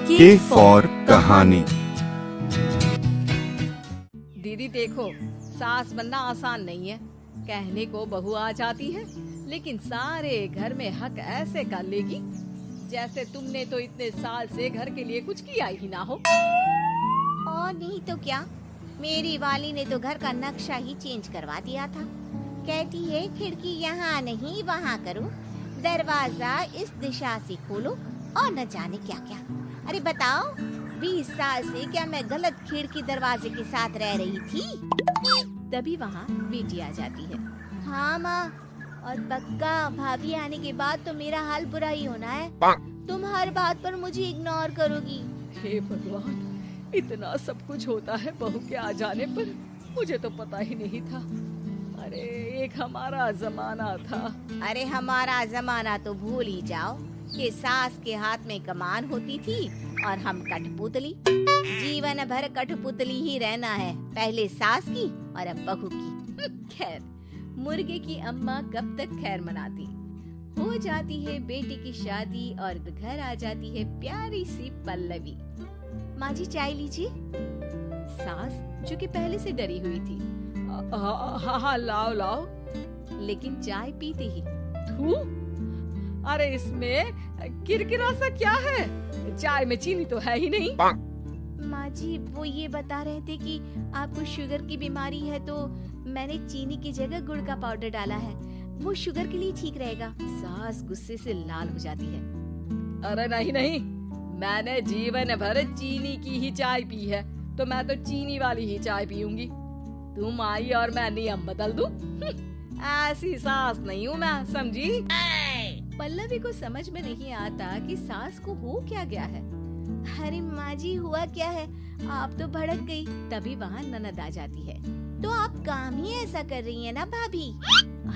के फॉर कहानी। दीदी देखो, सास बनना आसान नहीं है। कहने को बहू आ जाती है, लेकिन सारे घर में हक ऐसे कर लेगी जैसे तुमने तो इतने साल से घर के लिए कुछ किया ही ना हो। और नहीं तो क्या, मेरी वाली ने तो घर का नक्शा ही चेंज करवा दिया था। कहती है खिड़की यहाँ नहीं वहाँ करो, दरवाजा इस दिशा से खोलो और न जाने क्या क्या। अरे बताओ, 20 साल से क्या मैं गलत खिड़की दरवाजे के साथ रह रही थी? तभी वहाँ बेटी आ जाती है। हाँ माँ, और पक्का भाभी आने के बाद तो मेरा हाल बुरा ही होना है। तुम हर बात पर मुझे इग्नोर करोगी। हे भगवान, इतना सब कुछ होता है बहू के आ जाने पर, मुझे तो पता ही नहीं था। अरे एक हमारा जमाना था। अरे हमारा जमाना तो भूल ही जाओ कि सास के हाथ में कमान होती थी और हम कठपुतली। जीवन भर कठपुतली ही रहना है, पहले सास की और अब बहू की। खैर, मुर्गे की अम्मा कब तक खैर मनाती। हो जाती है बेटी की शादी और घर आ जाती है प्यारी सी पल्लवी। माँ जी चाय लीजिए। सास जो कि पहले से डरी हुई थी, हाँ लाओ लाओ, लेकिन चाय पीते ही थू, अरे इसमें किरकिरा सा क्या है? चाय में चीनी तो है ही नहीं। माँ जी वो ये बता रहे थे कि आपको शुगर की बीमारी है, तो मैंने चीनी की जगह गुड़ का पाउडर डाला है, वो शुगर के लिए ठीक रहेगा। सास गुस्से से लाल हो जाती है। अरे नहीं नहीं, मैंने जीवन भर चीनी की ही चाय पी है, तो मैं तो चीनी वाली ही चाय पीऊंगी। तुम आई और मैं नियम बदल दूं? ऐसी सास नहीं हूँ मैं, समझी? पल्लवी को समझ में नहीं आता कि सास को हो क्या गया है। अरे माँ जी हुआ क्या है, आप तो भड़क गई। तभी वहाँ ननद आ जाती है। तो आप काम ही ऐसा कर रही है ना भाभी?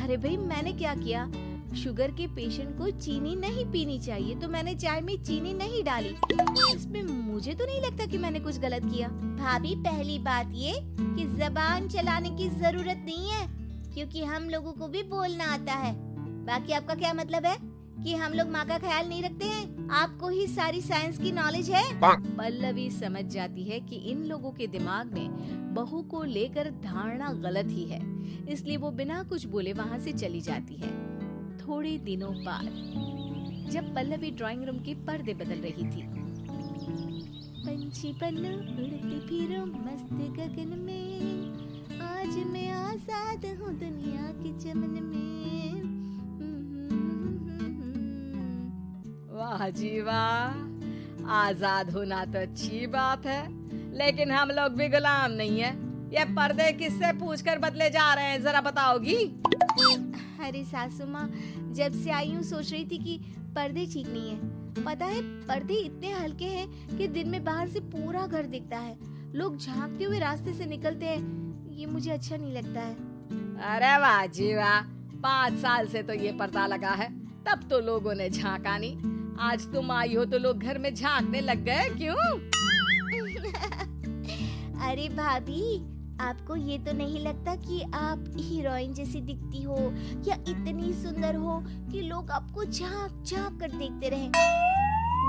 अरे भाई मैंने क्या किया? शुगर के पेशेंट को चीनी नहीं पीनी चाहिए, तो मैंने चाय में चीनी नहीं डाली। इसमें मुझे तो नहीं लगता कि मैंने कुछ गलत किया। भाभी पहली बात ये कि जबान चलाने की जरूरत नहीं है, क्योंकि हम लोगों को भी बोलना आता है। बाकी आपका क्या मतलब है कि हम लोग माँ का ख्याल नहीं रखते हैं? आपको ही सारी साइंस की नॉलेज है। पल्लवी समझ जाती है कि इन लोगों के दिमाग में बहू को लेकर धारणा गलत ही है, इसलिए वो बिना कुछ बोले वहाँ से चली जाती है। थोड़े दिनों बाद जब पल्लवी ड्राइंग रूम के पर्दे बदल रही थी, पंछी पन्नू उड़ते फिरो मस्त गगन में, आज मैं आजाद हूँ दुनिया के चमन में। वाह जी वाह, आजाद होना तो अच्छी बात है, लेकिन हम लोग भी गुलाम नहीं है। ये पर्दे किससे पूछकर बदले जा रहे हैं, जरा बताओगी? अरे सासू माँ, जब से आई हूँ सोच रही थी कि पर्दे ठीक नहीं है। पता है पर्दे इतने हल्के हैं कि दिन में बाहर से पूरा घर दिखता है, लोग झांकते हुए रास्ते से निकलते हैं, ये मुझे अच्छा नहीं लगता है। अरे वाह जी वाह, 5 साल से तो ये पर्दा लगा है, तब तो लोगों ने झांका नहीं। आज तुम आई हो तो लोग घर में झांकने लग गए, क्यों? अरे भाभी, आपको ये तो नहीं लगता कि आप हीरोइन जैसी दिखती हो या इतनी सुंदर हो कि लोग आपको झांक झांक कर देखते रहे?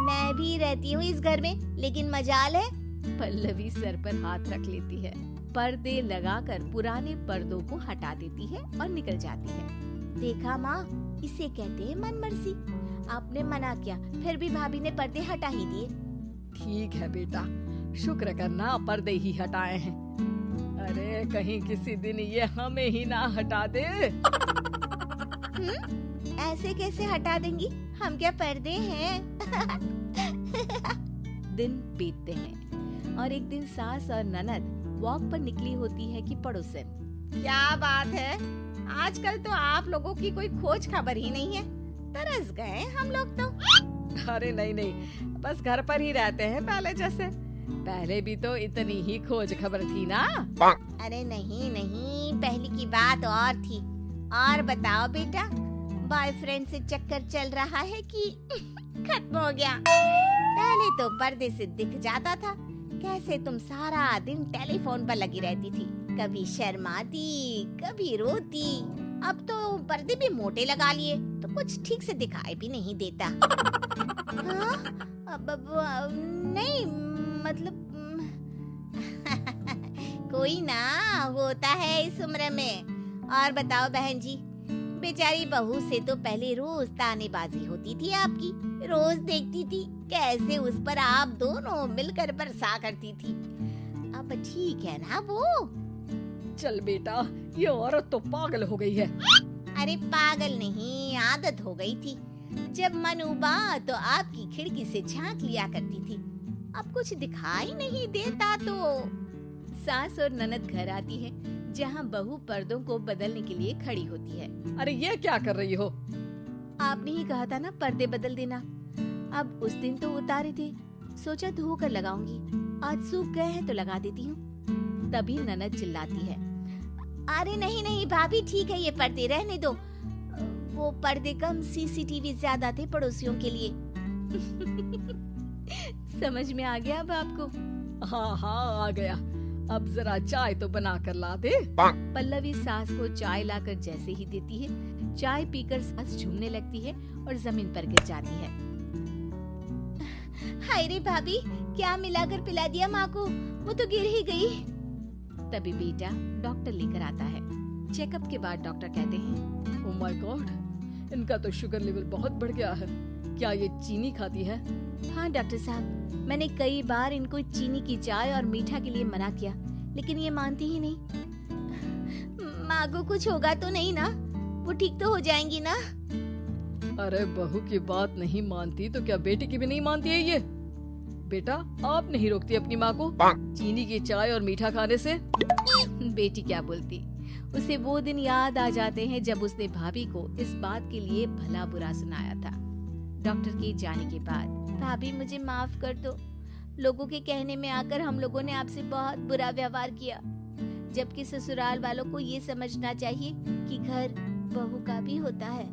मैं भी रहती हूँ इस घर में, लेकिन मजाल है। पल्लवी सर पर हाथ रख लेती है, पर्दे लगाकर पुराने पर्दों को हटा देती है और निकल जाती है। देखा माँ, इसे कहते हैं मनमर्जी। आपने मना किया, फिर भी भाभी ने पर्दे हटा ही दिए। ठीक है बेटा, शुक्र करना पर्दे ही हटाए हैं। अरे कहीं किसी दिन ये हमें ही ना हटा दे। ऐसे कैसे हटा देंगी, हम क्या पर्दे हैं? दिन बीतते हैं और एक दिन सास और ननद वॉक पर निकली होती है कि पड़ोसन। क्या बात है, आजकल तो आप लोगों की कोई खोज खबर ही नहीं है, तरस गए हम लोग तो। अरे नहीं नहीं, बस घर पर ही रहते हैं पहले जैसे। पहले भी तो इतनी ही खोज खबर थी ना। अरे नहीं नहीं, पहले की बात और थी। और बताओ बेटा, बॉयफ्रेंड से चक्कर चल रहा है कि खत्म हो गया? पहले तो पर्दे से दिख जाता था कैसे तुम सारा दिन टेलीफोन पर लगी रहती थी, कभी शर्माती कभी रोती। अब तो पर्दे भी मोटे लगा लिए तो कुछ ठीक से दिखाई भी नहीं देता। हाँ? नहीं मतलब कोई ना होता है इस उम्र में। और बताओ बहन जी, बेचारी बहू से तो पहले रोज तानेबाजी होती थी आपकी, रोज देखती थी कैसे उस पर आप दोनों मिलकर बरसा करती थी। अब ठीक है ना वो? चल बेटा, ये औरत तो पागल हो गई है। अरे पागल नहीं, आदत हो गई थी। जब मन उबा तो आपकी खिड़की से झांक लिया करती थी। अब कुछ दिखाई नहीं देता तो। सास और ननद घर आती है, जहाँ बहू पर्दों को बदलने के लिए खड़ी होती है। अरे ये क्या कर रही हो? आपने ही कहा था ना पर्दे बदल देना। अब उस दिन तो उतारे थे, सोचा धोकर लगाऊंगी। आज सूख गए हैं तो लगा देती हूँ। तभी ननद चिल्लाती है, अरे नहीं नहीं भाभी, ठीक है ये पर्दे रहने दो। वो पर्दे कम, सीसीटीवी ज्यादा थे पड़ोसियों के लिए। समझ में आ गया अब आपको? हाँ हाँ आ गया। अब जरा चाय तो बना कर ला दे। पल्लवी सास को चाय लाकर जैसे ही देती है, चाय पीकर सास झूमने लगती है और जमीन पर गिर जाती है। हाय रे भाभी, क्या मिलाकर पिला दिया माँ को, वो तो गिर ही गई। तभी बेटा डॉक्टर लेकर आता है। चेकअप के बाद डॉक्टर कहते हैं, ओह माय गॉड, इनका तो शुगर लेवल बहुत बढ़ गया है। क्या ये चीनी खाती है? हाँ डॉक्टर साहब, मैंने कई बार इनको चीनी की चाय और मीठा के लिए मना किया, लेकिन ये मानती ही नहीं। माँ को कुछ होगा तो नहीं ना? वो ठीक तो हो जाएंगी ना? अरे बहू की बात नहीं मानती तो क्या बेटी की भी नहीं मानती है ये? बेटा, आप नहीं रोकती अपनी माँ को चीनी की चाय और मीठा खाने से? बेटी क्या बोलती, उसे वो दिन याद आ जाते हैं जब उसने भाभी को इस बात के लिए भला बुरा सुनाया था। डॉक्टर के जाने के बाद, भाभी मुझे माफ कर दो, लोगों के कहने में आकर हम लोगों ने आपसे बहुत बुरा व्यवहार किया, जबकि ससुराल वालों को ये समझना चाहिए कि घर बहू का भी होता है।